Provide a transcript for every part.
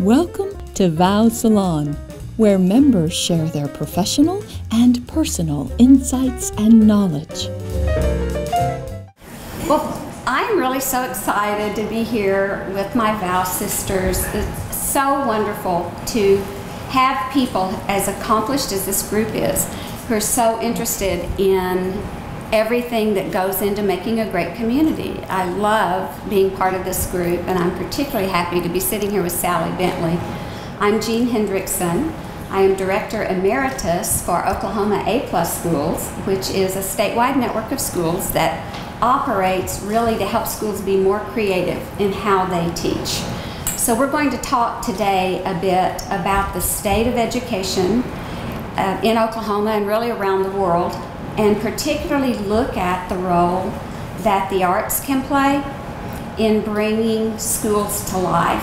Welcome to Vow Salon, where members share their professional and personal insights and knowledge. Well, I'm really so excited to be here with my Vow sisters. It's so wonderful to have people as accomplished as this group is, who are so interested in everything that goes into making a great community. I love being part of this group, and I'm particularly happy to be sitting here with Sally Bentley. I'm Jean Hendrickson. I am Director Emeritus for Oklahoma A+ Schools, which is a statewide network of schools that operates really to help schools be more creative in how they teach. So we're going to talk today a bit about the state of education in Oklahoma and really around the world, and particularly look at the role that the arts can play in bringing schools to life.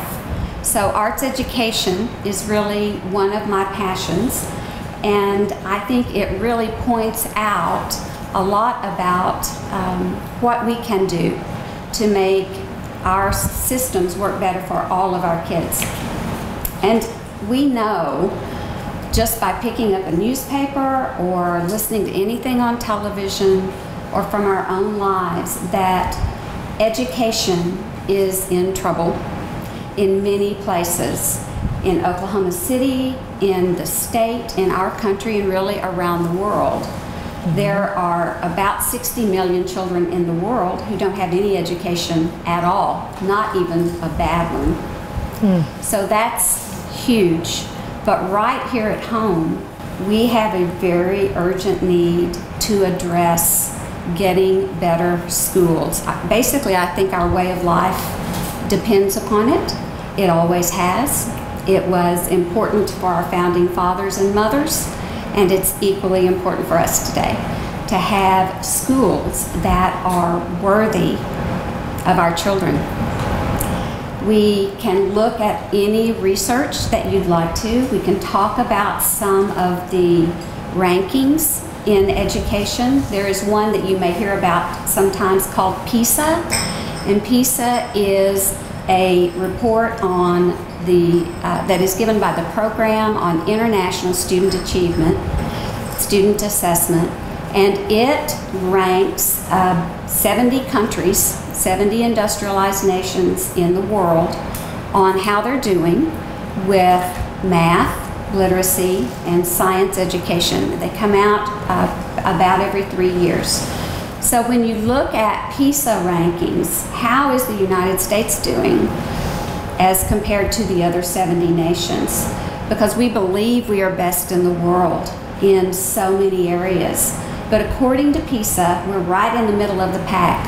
So arts education is really one of my passions, and I think it really points out a lot about what we can do to make our systems work better for all of our kids. And we know, just by picking up a newspaper or listening to anything on television or from our own lives, that education is in trouble in many places, in Oklahoma City, in the state, in our country, and really around the world. There are about 60 million children in the world who don't have any education at all, not even a bad one. So that's huge. But right here at home, we have a very urgent need to address getting better schools. Basically, I think our way of life depends upon it. It always has. It was important for our founding fathers and mothers, and it's equally important for us today to have schools that are worthy of our children. We can look at any research that you'd like to. We can talk about some of the rankings in education. There is one that you may hear about sometimes called PISA, and PISA is a report on that is given by the Program on International Student Achievement, Student Assessment, and it ranks 70 countries, 70 industrialized nations in the world on how they're doing with math, literacy, and science education. They come out about every 3 years. So when you look at PISA rankings, how is the United States doing as compared to the other 70 nations? Because we believe we are best in the world in so many areas. But according to PISA, we're right in the middle of the pack.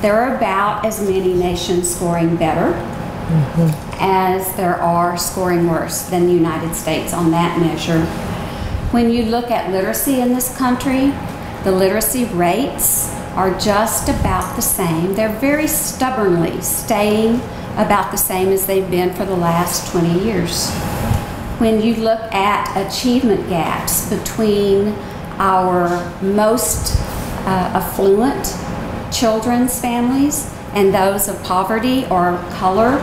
There are about as many nations scoring better as there are scoring worse than the United States on that measure. When you look at literacy in this country, the literacy rates are just about the same. They're very stubbornly staying about the same as they've been for the last 20 years. When you look at achievement gaps between our most affluent children's families and those of poverty or color,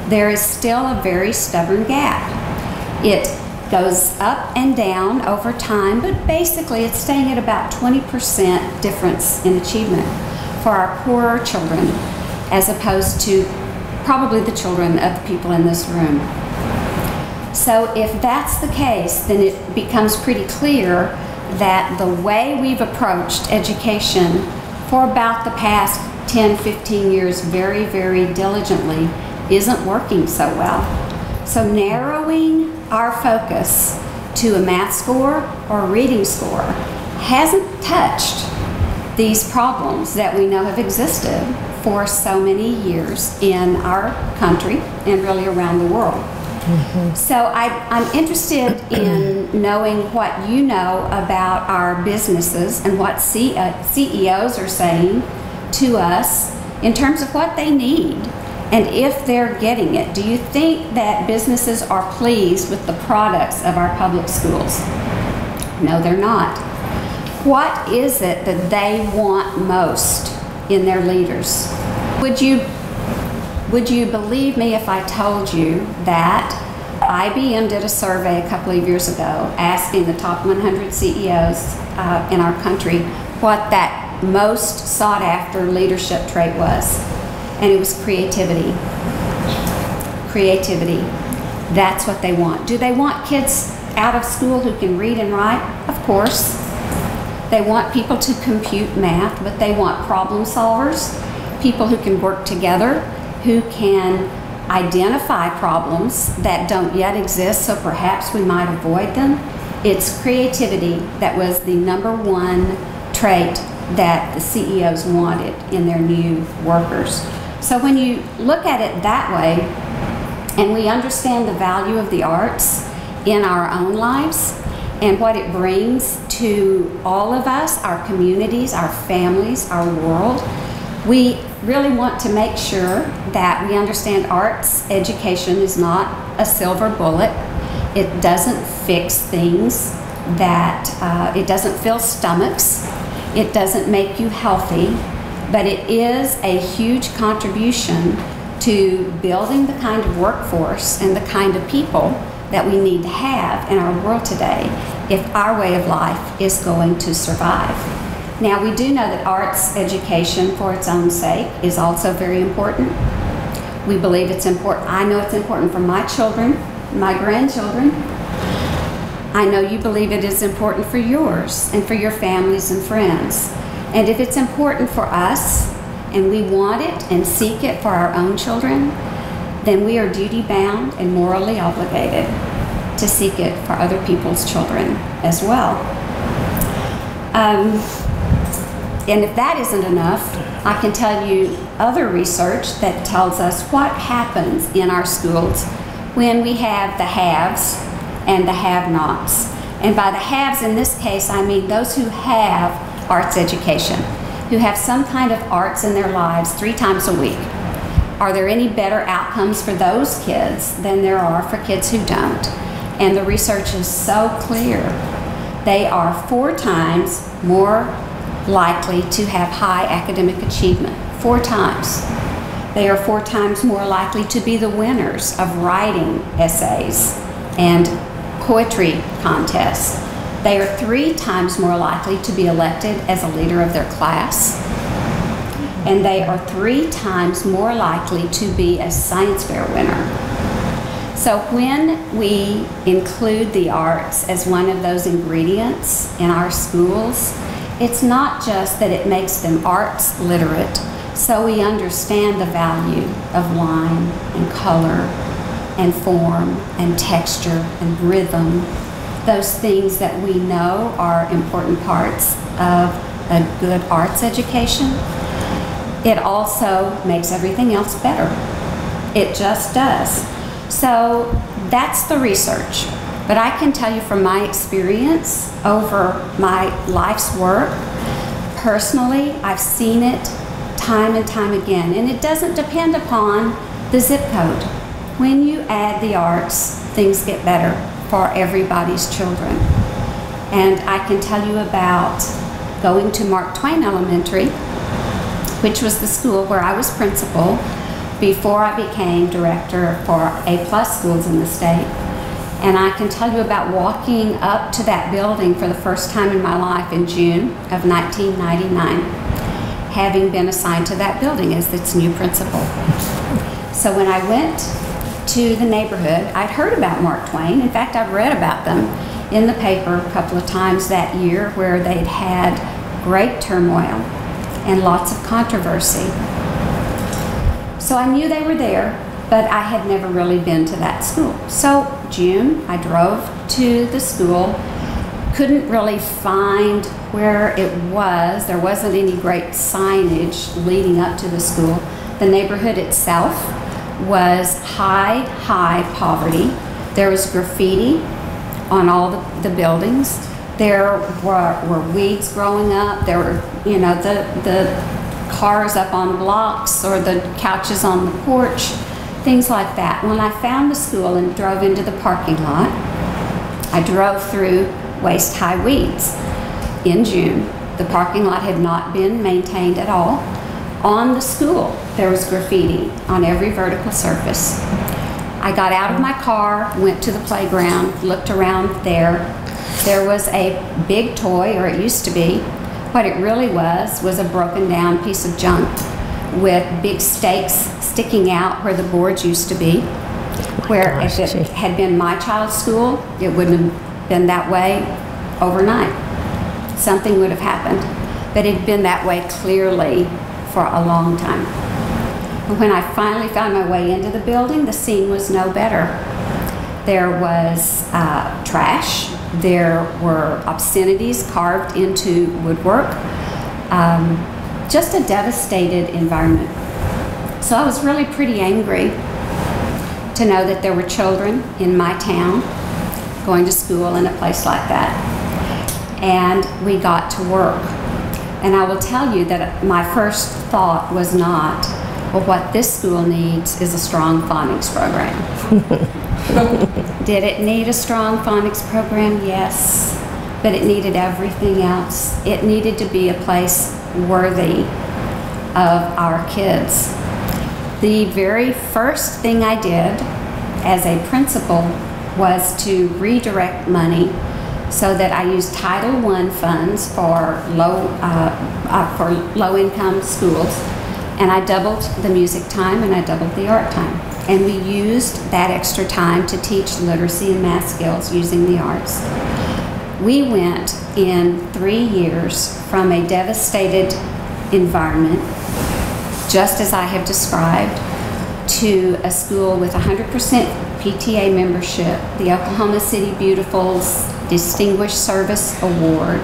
there is still a very stubborn gap. It goes up and down over time, but basically it's staying at about 20% difference in achievement for our poorer children, as opposed to probably the children of the people in this room. So if that's the case, then it becomes pretty clear that the way we've approached education for about the past 10, 15 years very, very diligently isn't working so well. So narrowing our focus to a math score or a reading score hasn't touched these problems that we know have existed for so many years in our country and really around the world. So I'm interested in knowing what you know about our businesses and what CEOs are saying to us in terms of what they need and if they're getting it. Do you think that businesses are pleased with the products of our public schools? No, they're not. What is it that they want most in their leaders? Would you Would you believe me if I told you that IBM did a survey a couple of years ago asking the top 100 CEOs in our country what that most sought after leadership trait was? And it was creativity. Creativity. That's what they want. Do they want kids out of school who can read and write? Of course. They want people to compute math, but they want problem solvers, people who can work together, who can identify problems that don't yet exist, so perhaps we might avoid them. It's creativity that was the #1 trait that the CEOs wanted in their new workers. So when you look at it that way, and we understand the value of the arts in our own lives and what it brings to all of us, our communities, our families, our world, we really want to make sure that we understand arts education is not a silver bullet. It doesn't fix things, it doesn't fill stomachs, it doesn't make you healthy, but it is a huge contribution to building the kind of workforce and the kind of people that we need to have in our world today if our way of life is going to survive. Now, we do know that arts education for its own sake is also very important. We believe it's important. I know it's important for my children, my grandchildren. I know you believe it is important for yours and for your families and friends. And if it's important for us, and we want it and seek it for our own children, then we are duty-bound and morally obligated to seek it for other people's children as well. And if that isn't enough, I can tell you other research that tells us what happens in our schools when we have the haves and the have-nots. And by the haves in this case, I mean those who have arts education, who have some kind of arts in their lives 3 times a week. Are there any better outcomes for those kids than there are for kids who don't? And the research is so clear. They are 4 times more likely to have high academic achievement. 4 times. They are 4 times more likely to be the winners of writing essays and poetry contests. They are 3 times more likely to be elected as a leader of their class. And they are 3 times more likely to be a science fair winner. So when we include the arts as one of those ingredients in our schools, it's not just that it makes them arts literate, so we understand the value of line and color and form and texture and rhythm, those things that we know are important parts of a good arts education. It also makes everything else better. It just does. So that's the research. But I can tell you from my experience over my life's work, personally, I've seen it time and time again. And it doesn't depend upon the zip code. When you add the arts, things get better for everybody's children. And I can tell you about going to Mark Twain Elementary, which was the school where I was principal before I became director for A+ schools in the state. And I can tell you about walking up to that building for the first time in my life in June of 1999, having been assigned to that building as its new principal. So when I went to the neighborhood, I'd heard about Mark Twain. In fact, I've read about them in the paper a couple of times that year, where they'd had great turmoil and lots of controversy. So I knew they were there, but I had never really been to that school. So June, I drove to the school, couldn't really find where it was. There wasn't any great signage leading up to the school. The neighborhood itself was high poverty. There was graffiti on all the buildings. There were weeds growing up. There were, you know, the cars up on blocks or the couches on the porch, things like that. When I found the school and drove into the parking lot, I drove through waist-high weeds in June. The parking lot had not been maintained at all. On the school, there was graffiti on every vertical surface. I got out of my car, went to the playground, looked around there. There was a big toy, or it used to be. What it really was a broken down piece of junk with big stakes sticking out where the boards used to be. Where if it had been my child's school, it wouldn't have been that way overnight. Something would have happened. But it had been that way clearly for a long time. And when I finally found my way into the building, the scene was no better. There was trash. There were obscenities carved into woodwork. Just a devastated environment. So I was really pretty angry to know that there were children in my town going to school in a place like that. And we got to work. And I will tell you that my first thought was not, well, what this school needs is a strong phonics program. Did it need a strong phonics program? Yes. But it needed everything else. It needed to be a place worthy of our kids. The very first thing I did as a principal was to redirect money so that I used Title I funds for low-income schools, and I doubled the music time and I doubled the art time. And we used that extra time to teach literacy and math skills using the arts. We went in 3 years from a devastated environment, just as I have described, to a school with 100% PTA membership, the Oklahoma City Beautiful's Distinguished Service Award,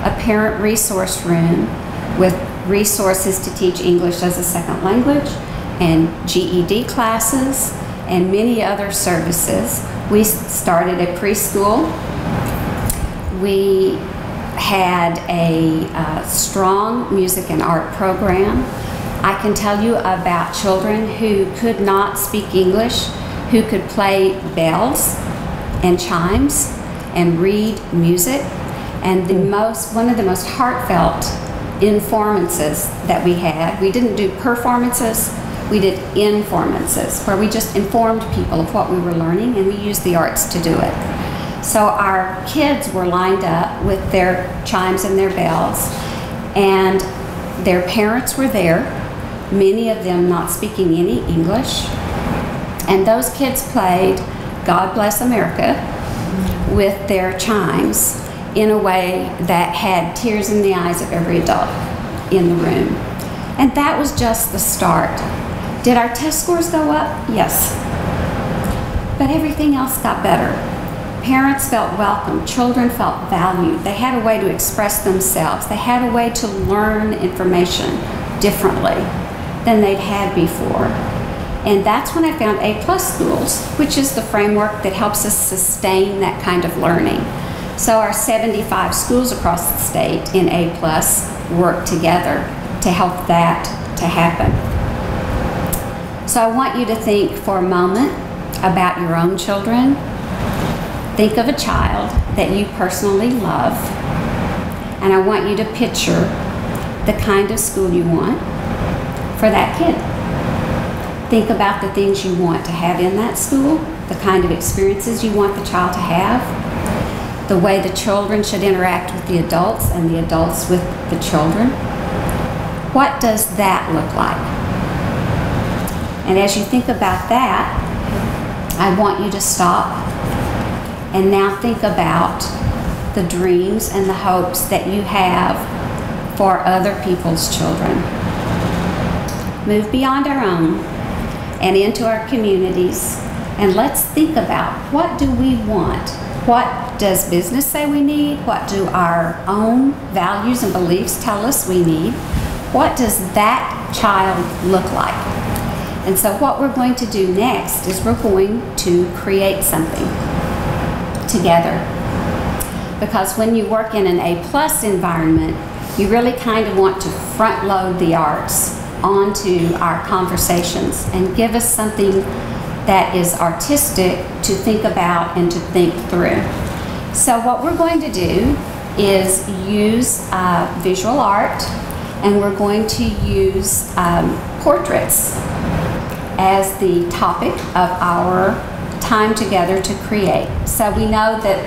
a parent resource room with resources to teach English as a second language, and GED classes, and many other services. We started a preschool. We had a strong music and art program. I can tell you about children who could not speak English, who could play bells and chimes and read music. And one of the most heartfelt informances that we had, we didn't do performances, we did informances, where we just informed people of what we were learning, and we used the arts to do it. So our kids were lined up with their chimes and their bells, and their parents were there, many of them not speaking any English, and those kids played God Bless America with their chimes in a way that had tears in the eyes of every adult in the room. And that was just the start. Did our test scores go up? Yes. But everything else got better. Parents felt welcome. Children felt valued. They had a way to express themselves. They had a way to learn information differently than they'd had before. And that's when I found A+ schools, which is the framework that helps us sustain that kind of learning. So our 75 schools across the state in A+ work together to help that to happen. So I want you to think for a moment about your own children. Think of a child that you personally love, and I want you to picture the kind of school you want for that kid. Think about the things you want to have in that school, the kind of experiences you want the child to have, the way the children should interact with the adults and the adults with the children. What does that look like? And as you think about that, I want you to stop and now think about the dreams and the hopes that you have for other people's children. Move beyond our own and into our communities, and let's think about, what do we want? What does business say we need? What do our own values and beliefs tell us we need? What does that child look like? And so what we're going to do next is we're going to create something together. Because when you work in an A+ environment, you really kind of want to front load the arts onto our conversations and give us something that is artistic to think about and to think through. So what we're going to do is use visual art and we're going to use portraits as the topic of our time together to create. So we know that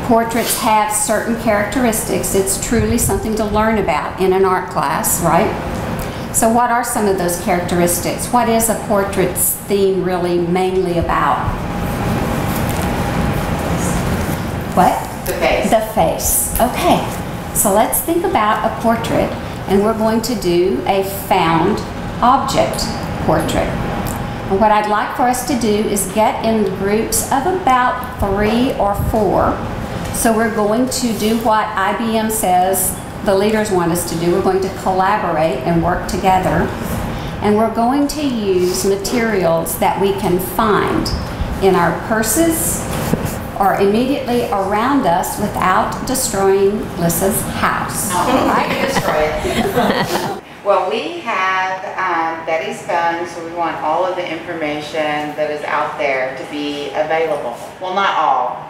portraits have certain characteristics. It's truly something to learn about in an art class, right? So what are some of those characteristics? What is a portrait's theme really mainly about? What? The face. The face. Okay. So let's think about a portrait, and we're going to do a found object portrait. And what I'd like for us to do is get in groups of about 3 or 4. So we're going to do what IBM says the leaders want us to do. We're going to collaborate and work together. And we're going to use materials that we can find in our purses or immediately around us without destroying Lissa's house. I can destroy it. Well, we have Betty's phone, so we want all of the information that is out there to be available. Well, not all.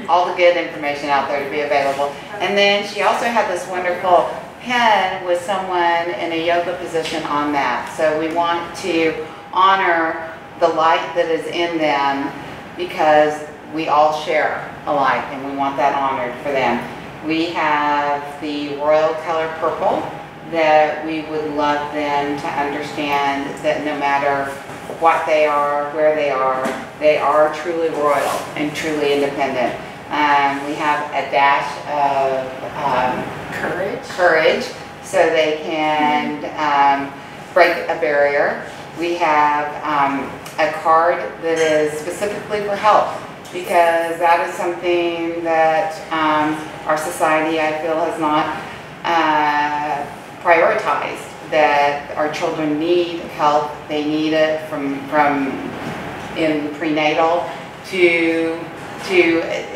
All the good information out there to be available. And then she also had this wonderful pen with someone in a yoga position on that. So we want to honor the light that is in them because we all share a light and we want that honored for them. We have the royal color purple that we would love them to understand that no matter what they are, where they are truly royal and truly independent. We have a dash of courage so they can break a barrier. We have a card that is specifically for help because that is something that our society, I feel, has not prioritized, that our children need help. They need it from in prenatal to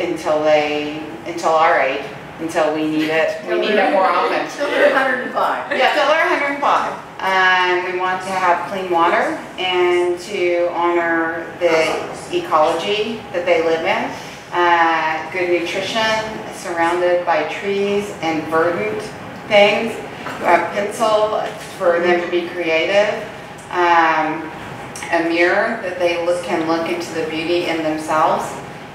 until our age, until we need it. We need it more often. Until they're 105. Yeah, until they're 105. We want to have clean water and to honor the ecology that they live in. Good nutrition surrounded by trees and verdant things. A pencil for them to be creative. A mirror that they can look into the beauty in themselves.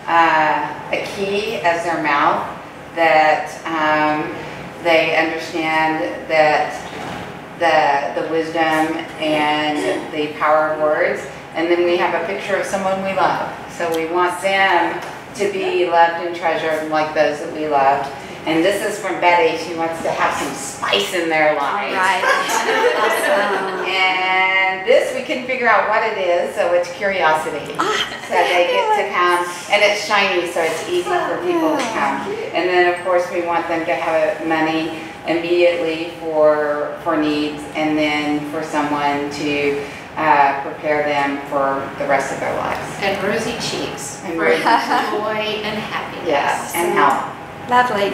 A key as their mouth that they understand that the wisdom and the power of words. And then we have a picture of someone we love. So we want them to be loved and treasured like those that we loved. And this is from Betty. She wants to have some spice in their lives. Right. Awesome. And this, we couldn't figure out what it is, so it's curiosity. So they get to come, and it's shiny, so it's easy for people to come. And then, of course, we want them to have money immediately for needs, and then for someone to prepare them for the rest of their lives. And rosy cheeks. And for rosy joy and happiness. Yes, and health. Lovely.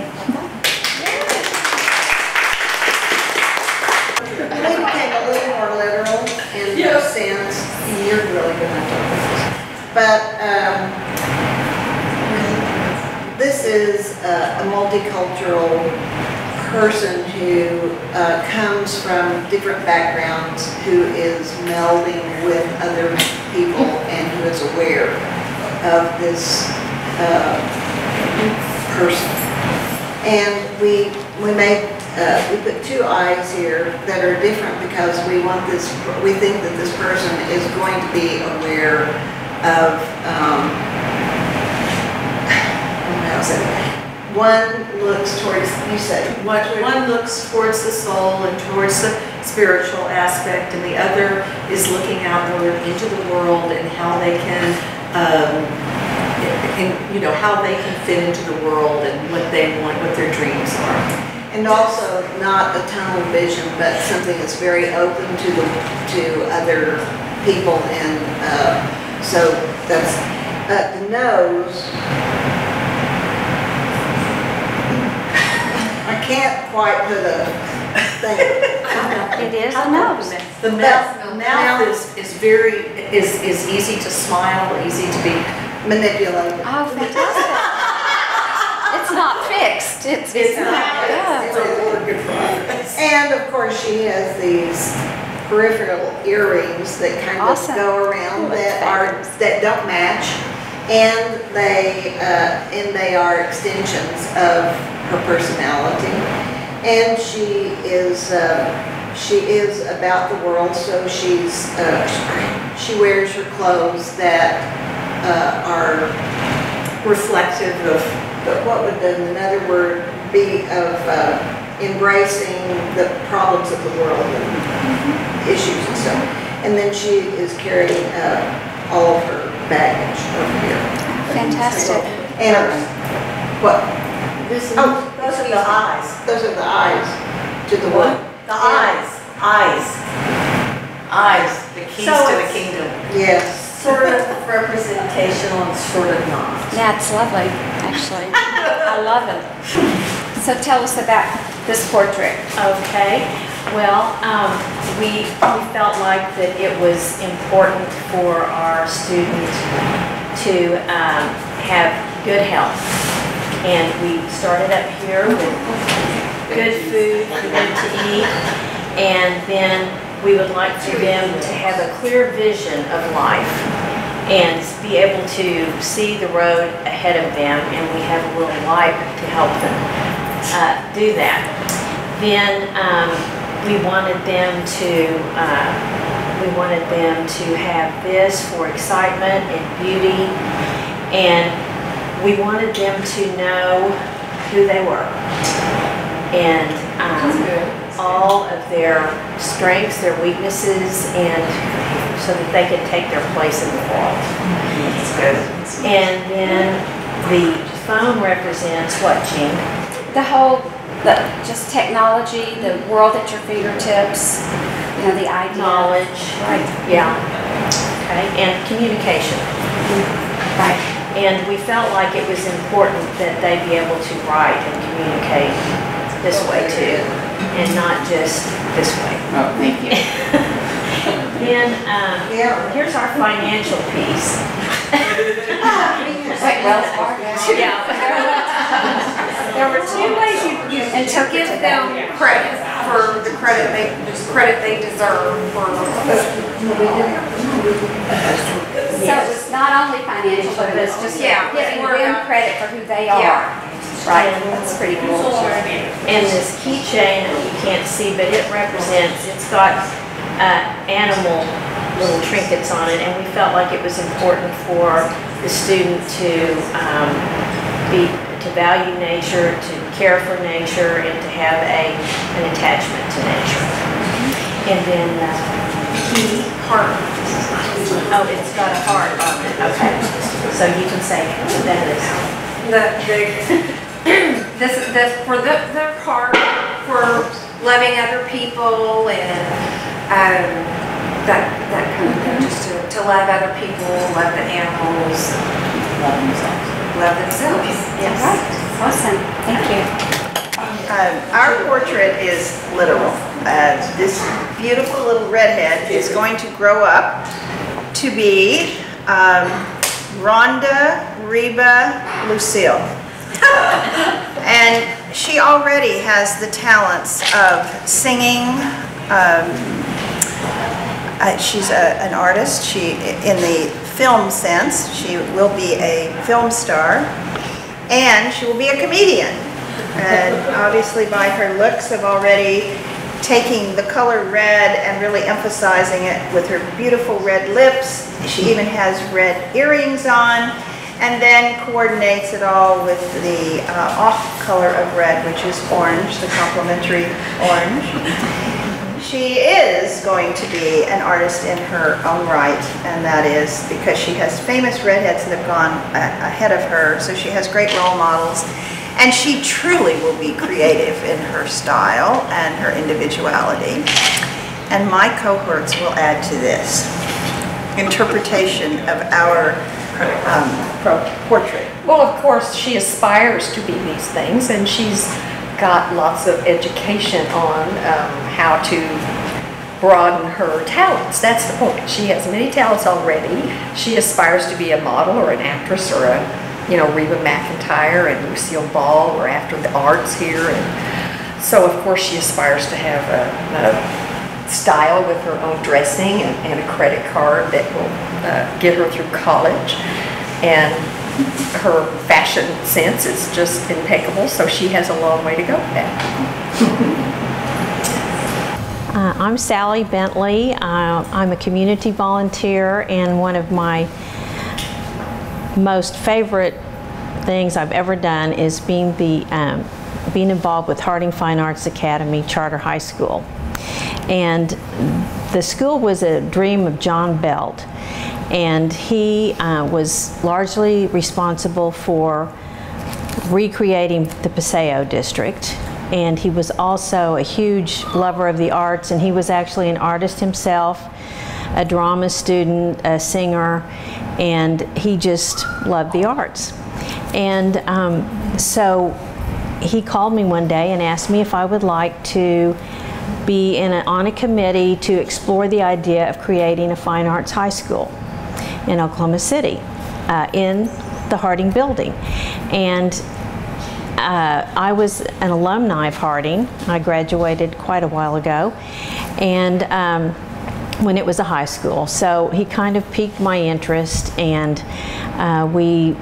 They became a little more literal in the sense, you're really good at this. But this is a multicultural person who comes from different backgrounds, who is melding with other people and who is aware of this person. And we put 2 eyes here that are different because we think that this person is going to be aware of, one looks towards, you said. One looks towards the soul and towards the spiritual aspect, and the other is looking outward into the world and how they can how they can fit into the world and what they want, what their dreams are. And also not a tunnel vision, but something that's very open to other people, and so that's the nose. I can't quite put a thing. It is a nose. The mouth is very easy to smile, easy to be manipulated. Oh, fantastic. It's not fixed. It's not. Yeah. It's a work in progress. And of course, she has these peripheral earrings that kind Awesome. of go around Oh, that's that don't match, and they are extensions of her personality. And she is about the world, so she wears her clothes that are Reflective of, but what would another word be of embracing the problems of the world and issues and stuff. And then she is carrying all of her baggage over here. Fantastic. And what? this is, Oh, those are the eyes. Those are the eyes to the what? The eyes. Eyes, the keys So to the it's- kingdom. Yes. Sort of representational and sort of not. That's lovely, actually. I love it. So tell us about this portrait. Okay, well, we felt like that it was important for our student to have good health. And we started up here with good food for them to eat, and then we would like for them to have a clear vision of life and be able to see the road ahead of them, and we have a little light to help them do that. Then we wanted them to have this for excitement and beauty, and we wanted them to know who they were, and all of their strengths, their weaknesses, and so that they could take their place in the world. And then the phone represents what, Jean? Just technology, the world at your fingertips, the idea. Knowledge. Right. Yeah. Okay, and communication. Right. And we felt like it was important that they be able to write and communicate this way too, and not just this way. Oh, thank you. Then here's our financial piece. Wait, Wells Fargo. Yeah. There were two ways you to give them credit for the credit they deserve for. So it's not only financial, but it's just giving them credit for who they are. Yeah. Right, that's pretty cool. And this keychain, you can't see, but it represents, it's got animal little trinkets on it, and we felt like it was important for the student to value nature, to care for nature, and to have an attachment to nature. And then key heart. Oh, it's got a heart on it. Okay, so you can say that is. For their heart, for loving other people and that kind of thing, just to love other people, love the animals, love themselves. Yes. Right. Awesome. Thank you. Our portrait is literal. This beautiful little redhead is going to grow up to be Rhonda Reba Lucille. And she already has the talents of singing. She's an artist. She, in the film sense, she will be a film star, and she will be a comedian. And obviously by her looks of already taking the color red and really emphasizing it with her beautiful red lips. She even has red earrings on, and then coordinates it all with the off color of red, which is orange, the complementary orange. She is going to be an artist in her own right, and that is because she has famous redheads that have gone ahead of her, so she has great role models, and she truly will be creative in her style and her individuality. And my cohorts will add to this interpretation of our portrait. Well, of course, she aspires to be these things, and she's got lots of education on how to broaden her talents. That's the point. She has many talents already. She aspires to be a model or an actress or a, Reba McEntire and Lucille Ball. We're after the arts here, and So of course she aspires to have a style with her own dressing and a credit card that will get her through college. And her fashion sense is just impeccable, so she has a long way to go with that. I'm Sally Bentley. I'm a community volunteer, and one of my most favorite things I've ever done is being involved with Harding Fine Arts Academy Charter High School. And the school was a dream of John Belt, and he was largely responsible for recreating the Paseo district. And he was also a huge lover of the arts, and he was actually an artist himself, a drama student, a singer, and he just loved the arts. And so he called me one day and asked me if I would like to be on a committee to explore the idea of creating a fine arts high school in Oklahoma City, in the Harding building. And I was an alumni of Harding. I graduated quite a while ago, and when it was a high school. So he kind of piqued my interest, and we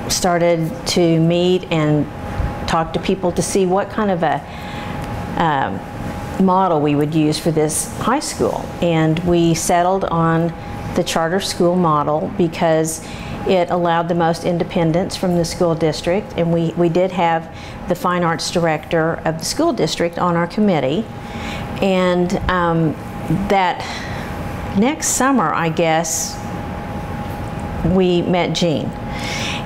started to meet and talk to people to see what kind of a model we would use for this high school. And we settled on the charter school model because it allowed the most independence from the school district, and we did have the fine arts director of the school district on our committee. And that next summer, I guess, we met Jean.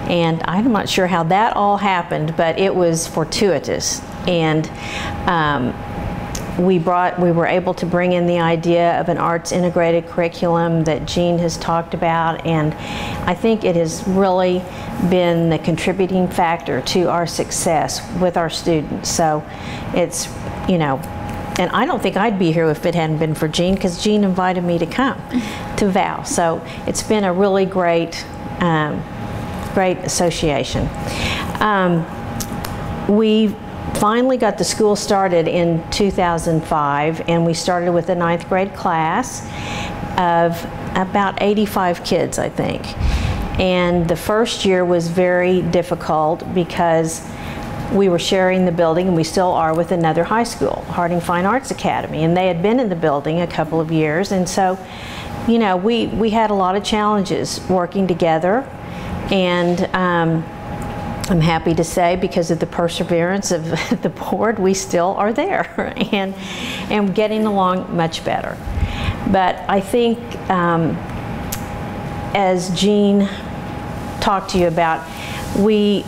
And I'm not sure how that all happened, but it was fortuitous. And we were able to bring in the idea of an arts integrated curriculum that Jean has talked about, and I think it has really been the contributing factor to our success with our students. So it's, you know, and I don't think I'd be here if it hadn't been for Jean, because Jean invited me to come to Val. So it's been a really great, great association. We finally got the school started in 2005, and we started with a 9th grade class of about 85 kids, I think. And the first year was very difficult because we were sharing the building, and we still are, with another high school, Harding Fine Arts Academy, and they had been in the building a couple of years. And so, you know, we had a lot of challenges working together, and I'm happy to say, because of the perseverance of the board, we still are there and getting along much better. But I think, as Jean talked to you about, we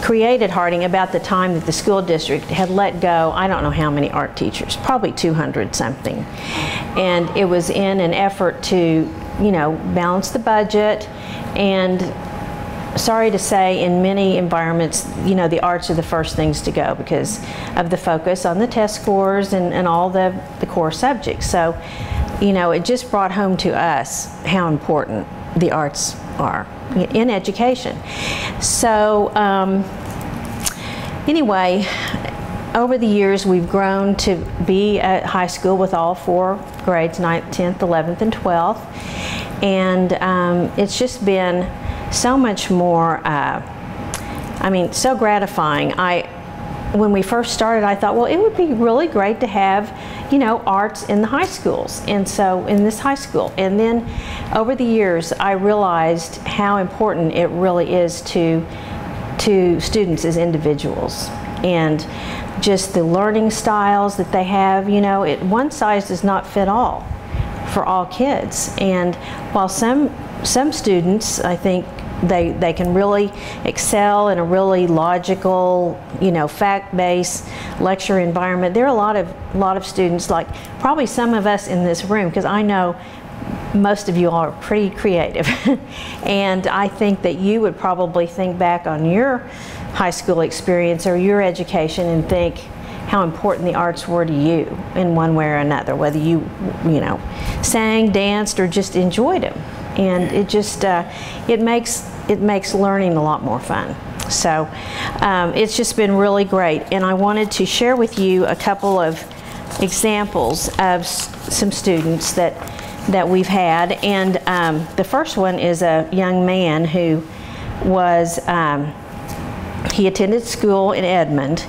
created Harding about the time that the school district had let go, I don't know how many art teachers, probably 200 something. And it was in an effort to, you know, balance the budget. And sorry to say, in many environments, you know, the arts are the first things to go because of the focus on the test scores and all the core subjects. So, you know, it just brought home to us how important the arts are in education. So, anyway, over the years, we've grown to be a high school with all 4 grades, 9th, 10th, 11th, and 12th. And it's just been so much more, I mean, so gratifying. When we first started, I thought, well, it would be really great to have, you know, arts in the high schools, and so in this high school. And then over the years, I realized how important it really is to students as individuals, and just the learning styles that they have. You know, one size does not fit all for all kids. And while some students, I think, they can really excel in a really logical, you know, fact-based lecture environment. There are a lot of students, like probably some of us in this room, because I know most of you all are pretty creative. And I think that you would probably think back on your high school experience or your education and think how important the arts were to you in one way or another, whether you know, sang, danced, or just enjoyed them. And it just, it makes learning a lot more fun. So it's just been really great. And I wanted to share with you a couple of examples of some students that we've had. And the first one is a young man who was, he attended school in Edmond,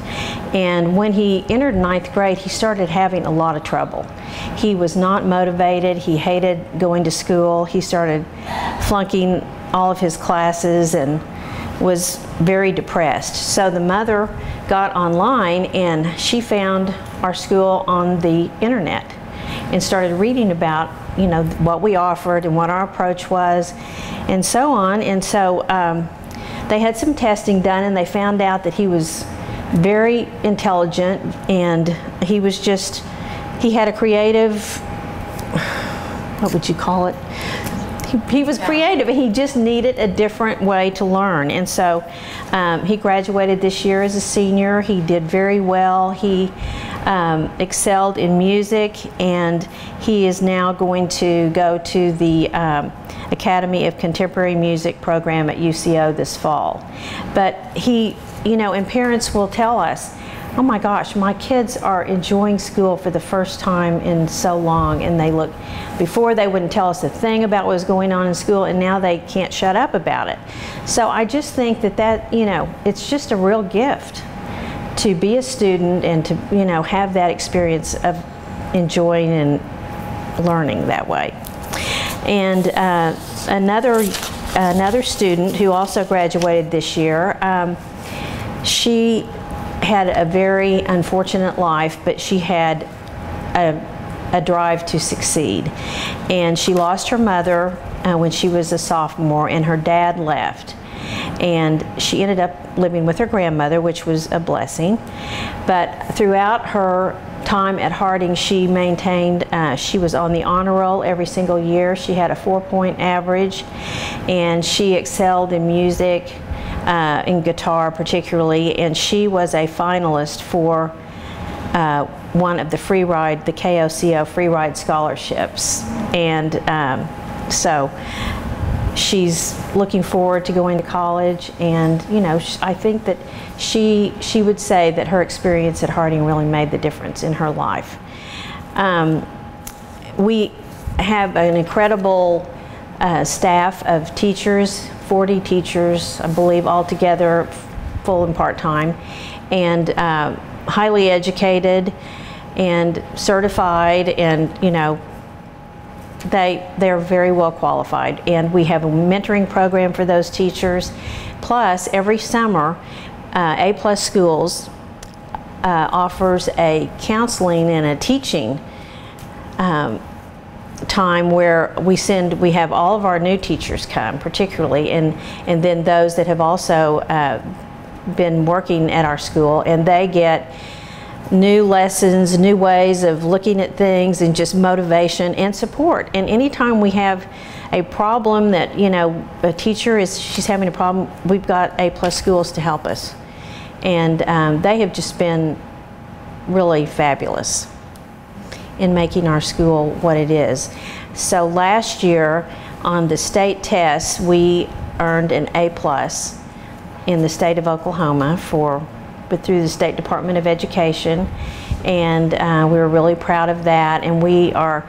and when he entered 9th grade, he started having a lot of trouble. He was not motivated. He hated going to school. He started flunking all of his classes and was very depressed. So the mother got online and she found our school on the internet and started reading about, you know, what we offered and what our approach was and so on. And so they had some testing done and they found out that he was very intelligent, and he was just, he had a creative, what would you call it? He was creative, and he just needed a different way to learn. And so he graduated this year as a senior. He did very well. He excelled in music, and he is now going to go to the Academy of Contemporary Music program at UCO this fall. But he, you know, and parents will tell us, oh my gosh, my kids are enjoying school for the first time in so long, and they look, before they wouldn't tell us a thing about what was going on in school, and now they can't shut up about it. So I just think that, you know, it's just a real gift to be a student and to, you know, have that experience of enjoying and learning that way. And another student who also graduated this year, she had a very unfortunate life, but she had a drive to succeed. And she lost her mother when she was a sophomore, and her dad left. And she ended up living with her grandmother, which was a blessing. But throughout her time at Harding, she maintained, she was on the honor roll every single year. She had a 4-point average, and she excelled in music, in guitar particularly, and she was a finalist for one of the free ride, the KOCO free ride scholarships. And so she's looking forward to going to college, and you know, I think that she would say that her experience at Harding really made the difference in her life. We have an incredible staff of teachers, 40 teachers, I believe, altogether, full and part-time, and highly educated and certified, and you know, they're very well qualified. And we have a mentoring program for those teachers. Plus, every summer, A+ Schools offers a counseling and a teaching time where we have all of our new teachers come, particularly, and then those that have also been working at our school, and they get new lessons, new ways of looking at things, and just motivation and support. And anytime we have a problem that, you know, a teacher she's having a problem, we've got A+ Schools to help us. And they have just been really fabulous in making our school what it is. So last year on the state tests, we earned an A+ in the state of Oklahoma through the State Department of Education, and we were really proud of that. And we are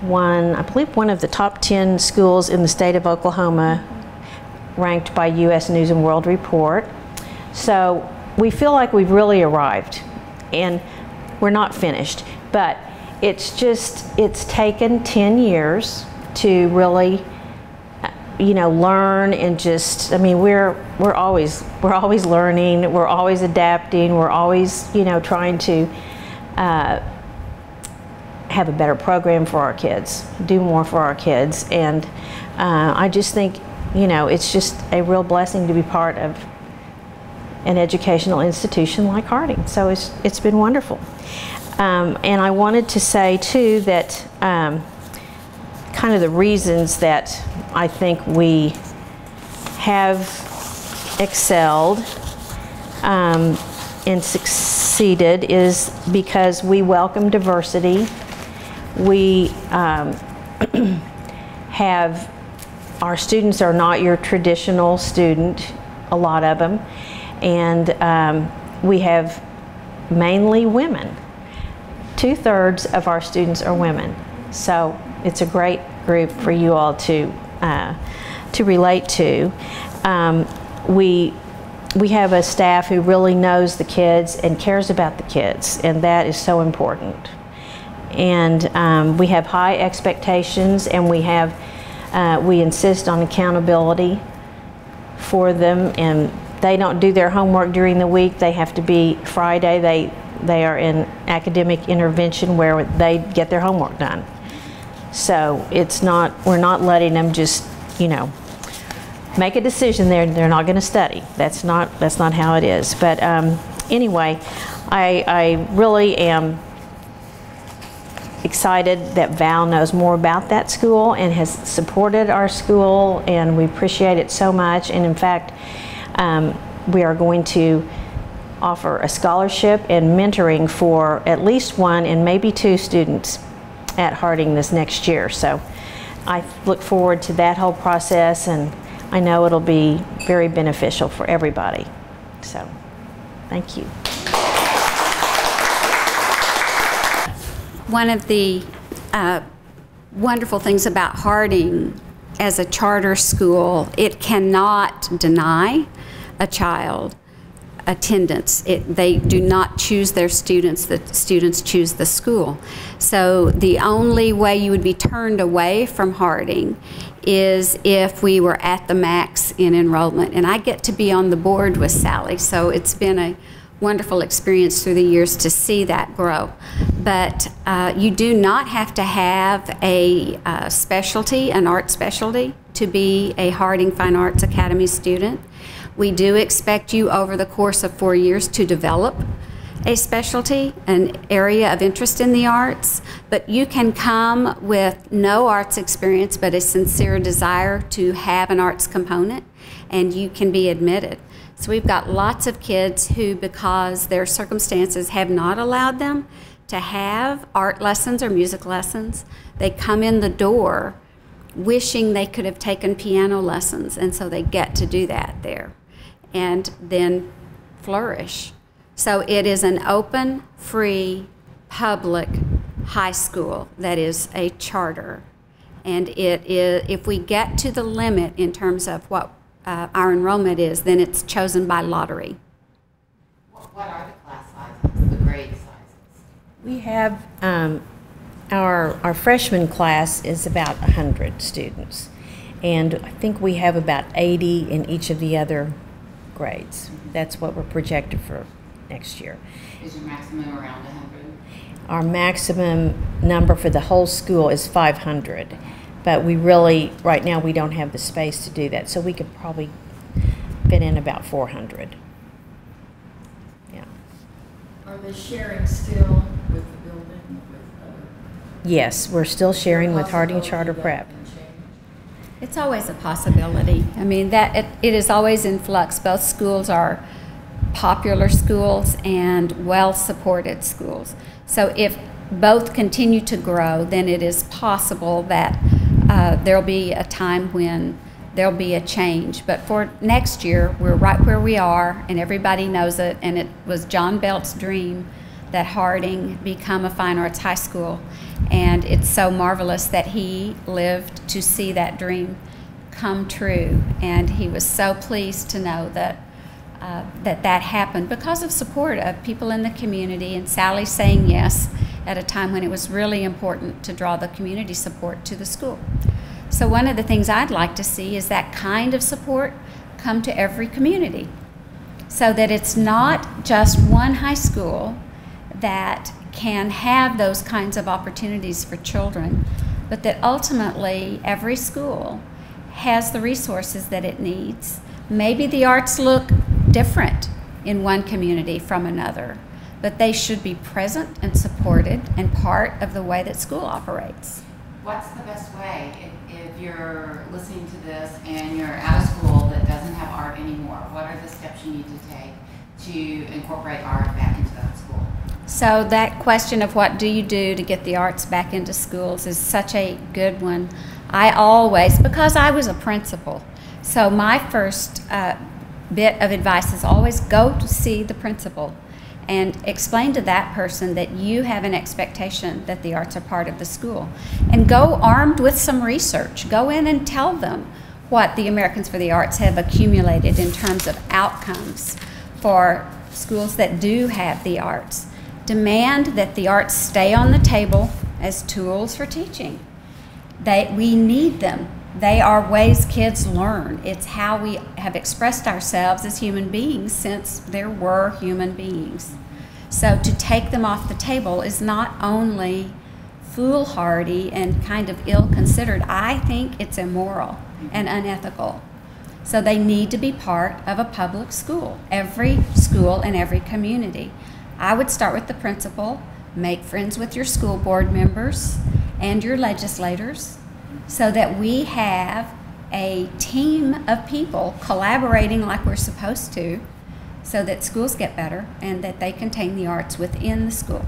I believe one of the top 10 schools in the state of Oklahoma, ranked by U.S. News and World Report. So we feel like we've really arrived, and we're not finished, but it's taken 10 years to really, you know, learn, and just, I mean, we're always learning, we're always adapting, we're always, you know, trying to have a better program for our kids, do more for our kids. And I just think, you know, it's just a real blessing to be part of an educational institution like Harding. So it's been wonderful. And I wanted to say too that kind of the reasons that I think we have excelled and succeeded is because we welcome diversity. We our students are not your traditional student. a lot of them, and we have mainly women. 2/3 of our students are women, so it's a great group for you all to relate to. We have a staff who really knows the kids and cares about the kids, and that is so important. And we have high expectations, and we insist on accountability for them, and they don't do their homework during the week. They have to be Friday. They are in academic intervention where they get their homework done. So we're not letting them just, make a decision they're not going to study. That's not how it is. But anyway, I really am excited that Val knows more about that school and has supported our school, and we appreciate it so much. And in fact, we are going to offer a scholarship and mentoring for at least 1 and maybe 2 students at Harding this next year. So I look forward to that whole process, and I know it'll be very beneficial for everybody. So thank you. One of the wonderful things about Harding as a charter school, it cannot deny a child attendance. They do not choose their students, the students choose the school. So the only way you would be turned away from Harding is if we were at the max in enrollment. And I get to be on the board with Sally, so it's been a wonderful experience through the years to see that grow. But you do not have to have a specialty, an art specialty, to be a Harding Fine Arts Academy student. We do expect you over the course of 4 years to develop a specialty, an area of interest in the arts, but you can come with no arts experience but a sincere desire to have an arts component, and you can be admitted. So we've got lots of kids who, because their circumstances have not allowed them to have art lessons or music lessons, they come in the door wishing they could have taken piano lessons, and so they get to do that there and then flourish. So it is an open, free, public high school that is a charter. And it is, if we get to the limit in terms of what our enrollment is, then it's chosen by lottery. What are the class sizes, the grade sizes? We have, our freshman class is about 100 students. And I think we have about 80 in each of the other grades. That's what we're projected for next year. Is your maximum around 100? Our maximum number for the whole school is 500. But we really, right now, we don't have the space to do that. So we could probably fit in about 400. Yeah. Are they sharing still with the building? Yes, we're still sharing with Harding Charter Prep. It's always a possibility. I mean, that it is always in flux. Both schools are popular schools and well-supported schools. So if both continue to grow, then it is possible that there'll be a time when there'll be a change. But for next year, we're right where we are, and everybody knows it, and it was John Belt's dream that Harding become a fine arts high school. And it's so marvelous that he lived to see that dream come true. And he was so pleased to know that that happened because of support of people in the community, and Sally saying yes at a time when it was really important to draw the community support to the school. So one of the things I'd like to see is that kind of support come to every community, so that it's not just one high school that can have those kinds of opportunities for children, but that ultimately every school has the resources that it needs. Maybe the arts look different in one community from another, but they should be present and supported and part of the way that school operates. What's the best way if you're listening to this and you're at a school that doesn't have art anymore? What are the steps you need to take to incorporate art back into that school? So that question of what do you do to get the arts back into schools is such a good one. I always, because I was a principal, so my first bit of advice is always go to see the principal and explain to that person that you have an expectation that the arts are part of the school. And go armed with some research. Go in and tell them what the Americans for the Arts have accumulated in terms of outcomes for schools that do have the arts. Demand that the arts stay on the table as tools for teaching. We need them. They are ways kids learn. It's how we have expressed ourselves as human beings since there were human beings. So to take them off the table is not only foolhardy and kind of ill-considered, I think it's immoral and unethical. So they need to be part of a public school, every school in every community. I would start with the principal, make friends with your school board members and your legislators so that we have a team of people collaborating like we're supposed to so that schools get better and that they contain the arts within the school.